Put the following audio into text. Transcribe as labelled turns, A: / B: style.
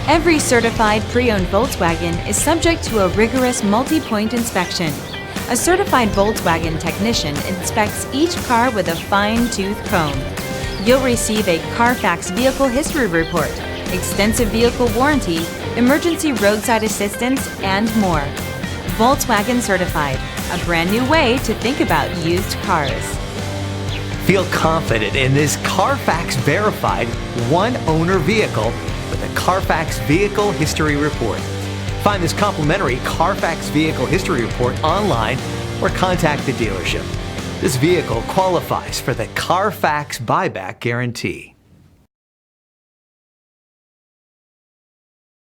A: Every certified pre-owned Volkswagen is subject to a rigorous multi-point inspection. A certified Volkswagen technician inspects each car with a fine-tooth comb. You'll receive a CarFax vehicle history report, extensive vehicle warranty, emergency roadside assistance, and more. Volkswagen Certified, a brand new way to think about used cars.
B: Feel confident in this CarFax verified one-owner vehicle with a CarFax Vehicle History Report. Find this complimentary CarFax Vehicle History Report online or contact the dealership. This vehicle qualifies for the CarFax Buyback Guarantee.